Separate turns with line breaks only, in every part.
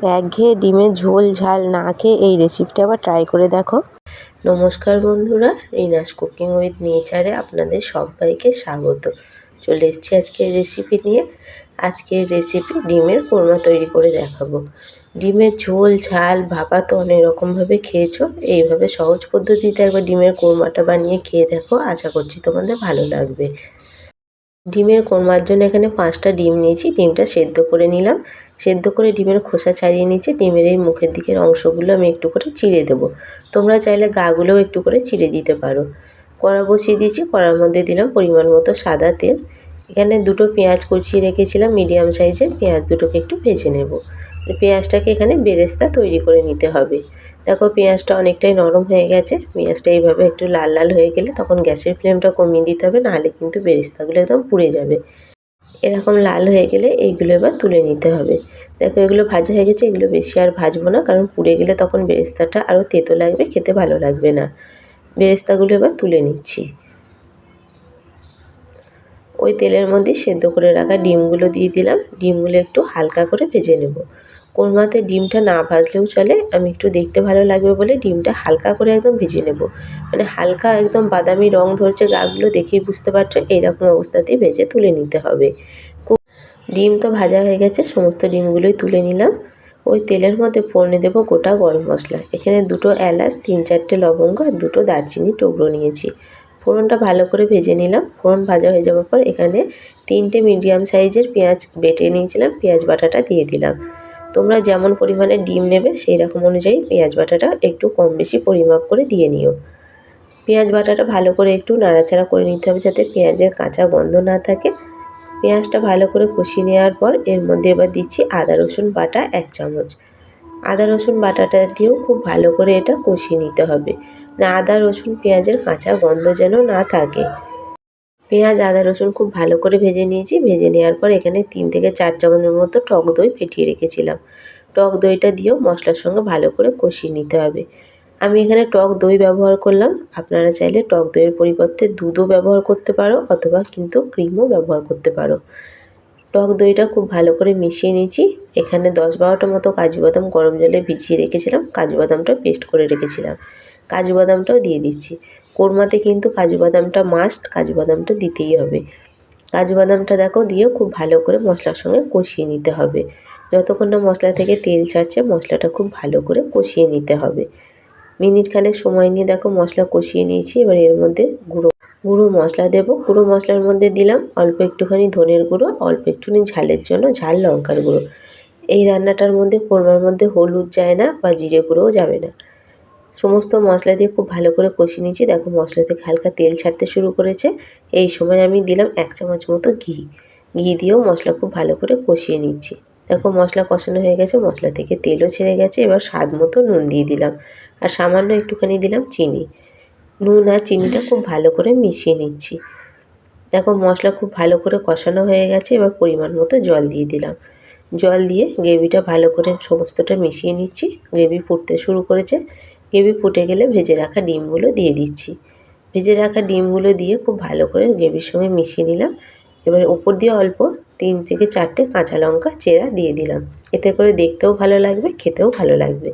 একঘেয়ে ডিমের ঝোল ঝাল না খেয়ে এই রেসিপিটা আবার ট্রাই করে দেখো। নমস্কার বন্ধুরা, রিনাস কুকিং উইথ নেচারে আপনাদের সবাইকে স্বাগত। চলে এসেছি আজকের রেসিপি নিয়ে। আজকের রেসিপি ডিমের কোরমা তৈরি করে দেখাবো। ডিমের ঝোল ঝাল ভাপা তো অনেক রকমভাবে খেয়েছো, এইভাবে সহজ পদ্ধতিতে একবার ডিমের কোরমাটা বানিয়ে খেয়ে দেখো, আশা করছি তোমাদের ভালো লাগবে। ডিমের কোরমার জন্য এখানে 5টা ডিম নিয়েছি। ডিমটা সেদ্ধ করে নিলাম। সেদ্ধ করে ডিমের খোসা ছাড়িয়ে নিয়েছি। ডিমের এই মুখের দিকের অংশগুলো আমি একটু করে চিড়ে দেবো। তোমরা চাইলে গাগুলোও একটু করে চিড়ে দিতে পারো। কড়া বসিয়ে দিয়েছি। কড়ার মধ্যে দিলাম পরিমাণ মতো সাদা তেল। এখানে 2টো পেঁয়াজ কুচিয়ে রেখেছিলাম, মিডিয়াম সাইজের পেঁয়াজ দুটোকে একটু ভেজে নেব। পেঁয়াজটাকে এখানে বেরেস্তা তৈরি করে নিতে হবে। দেখো পেঁয়াজটা অনেকটাই নরম হয়ে গেছে। পেঁয়াজটা এইভাবে একটু লাল লাল হয়ে গেলে তখন গ্যাসের ফ্লেমটা কমিয়ে দিতে হবে, নাহলে কিন্তু বেরেস্তাগুলো একদম পুড়ে যাবে। এরকম লাল হয়ে গেলে এইগুলো এবার তুলে নিতে হবে। দেখো এগুলো ভাজা হয়ে গেছে। এগুলো বেশি আর ভাজবো না, কারণ পুড়ে গেলে তখন বেরেস্তাটা আরও তেতো লাগবে, খেতে ভালো লাগবে না। বেরেস্তাগুলো এবার তুলে নিচ্ছি। ওই তেলের মধ্যে সেদ্ধ করে রাখা ডিমগুলো দিয়ে দিলাম। ডিমগুলো একটু হালকা করে ভেজে নেব। কোরমাতে ডিমটা না ভাজলেও চলে, আমি একটু দেখতে ভালো লাগবে বলে ডিমটা হালকা করে একদম ভেজে নেব। মানে হালকা একদম বাদামি রং ধরছে গাগুলো, দেখেই বুঝতে পারছো। এইরকম অবস্থাতেই ভেজে তুলে নিতে হবে। ডিম তো ভাজা হয়ে গেছে, সমস্ত ডিমগুলোই তুলে নিলাম। ওই তেলের মধ্যে ফোড়নে দেবো গোটা গরম মশলা। এখানে 2টো এলাচ, 3-4টে লবঙ্গ আর 2টো দারচিনি টুকরো নিয়েছি। ফোড়নটা ভালো করে ভেজে নিলাম। ফোড়ন ভাজা হয়ে যাওয়ার পর এখানে 3টে মিডিয়াম সাইজের পেঁয়াজ বেটে নিয়েছিলাম, পেঁয়াজ বাটাটা দিয়ে দিলাম। তোমরা যেমন পরিমাণে ডিম নেবে সেই রকম অনুযায়ী পেঁয়াজ বাটাটা একটু কম বেশি পরিমাপ করে দিয়ে নিও। পেঁয়াজ বাটাটা ভালো করে একটু নাড়াচাড়া করে নিতে হবে, যাতে পেঁয়াজের কাঁচা গন্ধ না থাকে। পেঁয়াজটা ভালো করে কষিয়ে নেওয়ার পর এর মধ্যে এবার দিচ্ছি আদা রসুন বাটা 1 চামচ। আদা রসুন বাটাটা দিয়েও খুব ভালো করে এটা কষিয়ে নিতে হবে, না আদা রসুন পেঁয়াজের কাঁচা গন্ধ যেন না থাকে। পেঁয়াজ আদা রসুন খুব ভালো করে ভেজে নিয়েছি। ভেজে নেওয়ার পর এখানে 3 থেকে 4 চামচের মতো টক দই ফেটিয়ে রেখেছিলাম। টক দইটা দিয়েও মশলার সঙ্গে ভালো করে কষিয়ে নিতে হবে। আমি এখানে টক দই ব্যবহার করলাম। আপনারা চাইলে টক দইয়ের পরিবর্তে দুধও ব্যবহার করতে পারো, অথবা কিন্তু ক্রিমও ব্যবহার করতে পারো। টক দইটা খুব ভালো করে মিশিয়ে নিয়েছি। এখানে 10-12টা মতো কাজু বাদাম গরম জলে ভিজিয়ে রেখেছিলাম। কাজু বাদামটা পেস্ট করে রেখেছিলাম। কাজু বাদামটাও দিয়ে দিচ্ছি। কোরমাতে কিন্তু কাজু বাদামটা মাস্ট, কাজু বাদামটা দিতেই হবে। কাজু বাদামটা দেখো দিয়ে খুব ভালো করে মশলার সঙ্গে কষিয়ে নিতে হবে। যতক্ষণ না মশলা থেকে তেল ছাড়ছে, মশলাটা খুব ভালো করে কষিয়ে নিতে হবে। মিনিট খানেক সময় নিয়ে দেখো মশলা কষিয়ে নিয়েছি। এবার এর মধ্যে গুঁড়ো মশলা দেবো। গুঁড়ো মশলার মধ্যে দিলাম অল্প একটুখানি ধনের গুঁড়ো, অল্প একটুখানি ঝালের জন্য ঝাল লঙ্কার গুঁড়ো। এই রান্নাটার মধ্যে কোরমার মধ্যে হলুদ যায় না বা জিরে গুঁড়োও যাবে না। সমস্ত মশলা দিয়ে খুব ভালো করে কষিয়ে নিয়েছি। দেখো মশলা থেকে হালকা তেল ছাড়তে শুরু করেছে। এই সময় আমি দিলাম 1 চামচ মতো ঘি। ঘি দিয়েও মশলা খুব ভালো করে কষিয়ে নিচ্ছি। দেখো মশলা কষানো হয়ে গেছে, মশলা থেকে তেলও ছেড়ে গেছে। এবার স্বাদ মতো নুন দিয়ে দিলাম, আর সামান্য একটুখানি দিলাম চিনি। নুন আর চিনিটা খুব ভালো করে মিশিয়ে নিচ্ছি। দেখো মশলা খুব ভালো করে কষানো হয়ে গেছে। এবার পরিমাণ মতো জল দিয়ে দিলাম। জল দিয়ে গ্রেভিটা ভালো করে সমস্তটা মিশিয়ে নিচ্ছি। গ্রেভি ফুটতে শুরু করেছে। গ্রেভি ফুটে গেলে ভেজে রাখা ডিমগুলো দিয়ে দিচ্ছি। ভেজে রাখা ডিমগুলো দিয়ে খুব ভালো করে গ্রেভির সঙ্গে মিশিয়ে নিলাম। এবার ওপর দিয়ে অল্প 3 থেকে 4টে কাঁচা লঙ্কা চেরা দিয়ে দিলাম। এতে করে দেখতেও ভালো লাগবে, খেতেও ভালো লাগবে।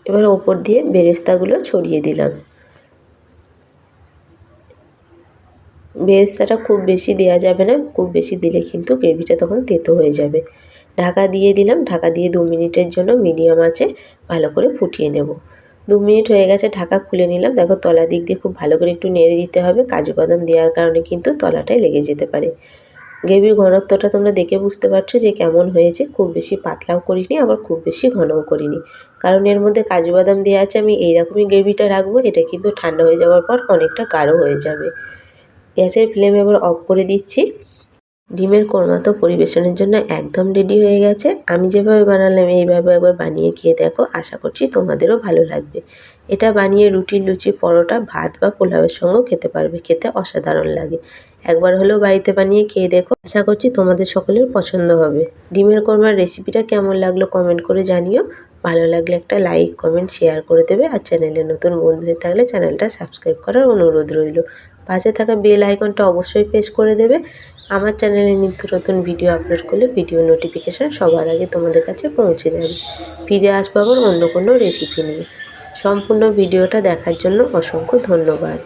এবার ওপর দিয়ে বেরেস্তাগুলো ছড়িয়ে দিলাম। বেরেস্তাটা খুব বেশি দেওয়া যাবে না, খুব বেশি দিলে কিন্তু গ্রেভিটা তখন তেতো হয়ে যাবে। ঢাকা দিয়ে দিলাম। ঢাকা দিয়ে 2 মিনিটের জন্য মিডিয়াম আঁচে ভালো করে ফুটিয়ে নেব। 2 মিনিট হয়ে গেছে, ঢাকা খুলে নিলাম। দেখো তলা দিক দিয়ে খুব ভালো করে একটু নেড়ে দিতে হবে। কাজু বাদাম দেওয়ার কারণে কিন্তু তলাটায় লেগে যেতে পারে। গ্রেভির ঘনত্বটা তোমরা দেখে বুঝতে পারছো যে কেমন হয়েছে। খুব বেশি পাতলাও করিনি, আবার খুব বেশি ঘনও করিনি, কারণ এর মধ্যে কাজু বাদাম দেওয়া আছে। আমি এইরকমই গ্রেভিটা রাখবো। এটা কিন্তু ঠান্ডা হয়ে যাওয়ার পর অনেকটা গাঢ় হয়ে যাবে। গ্যাসের ফ্লেম এবার অফ করে দিচ্ছি। ডিমের কোরমা তো পরিবেশনের জন্য একদম রেডি হয়ে গেছে। আমি যেভাবে বানালাম এইভাবে একবার বানিয়ে খেয়ে দেখো, আশা করছি তোমাদেরও ভালো লাগবে। এটা বানিয়ে রুটি, লুচি, পরোটা, ভাত বা পোলাওয়ের সঙ্গেও খেতে পারবে। খেতে অসাধারণ লাগে। একবার হলেও বাড়িতে বানিয়ে খেয়ে দেখো, আশা করছি তোমাদের সকলের পছন্দ হবে। ডিমের কোরমার রেসিপিটা কেমন লাগলো কমেন্ট করে জানিও। ভালো লাগলে একটা লাইক, কমেন্ট, শেয়ার করে দেবে। আর চ্যানেলে নতুন বন্ধু হয়ে থাকলে চ্যানেলটা সাবস্ক্রাইব করার অনুরোধ রইল। পাশে থাকা বেল আইকনটা অবশ্যই প্রেস করে দেবে। আমার চ্যানেলে নিত্য নতুন ভিডিও আপলোড করলে ভিডিও নোটিফিকেশান সবার আগে তোমাদের কাছে পৌঁছে যাবে। ফিরে আসবো আবার অন্য কোনো রেসিপি নিয়ে। সম্পূর্ণ ভিডিওটা দেখার জন্য অসংখ্য ধন্যবাদ।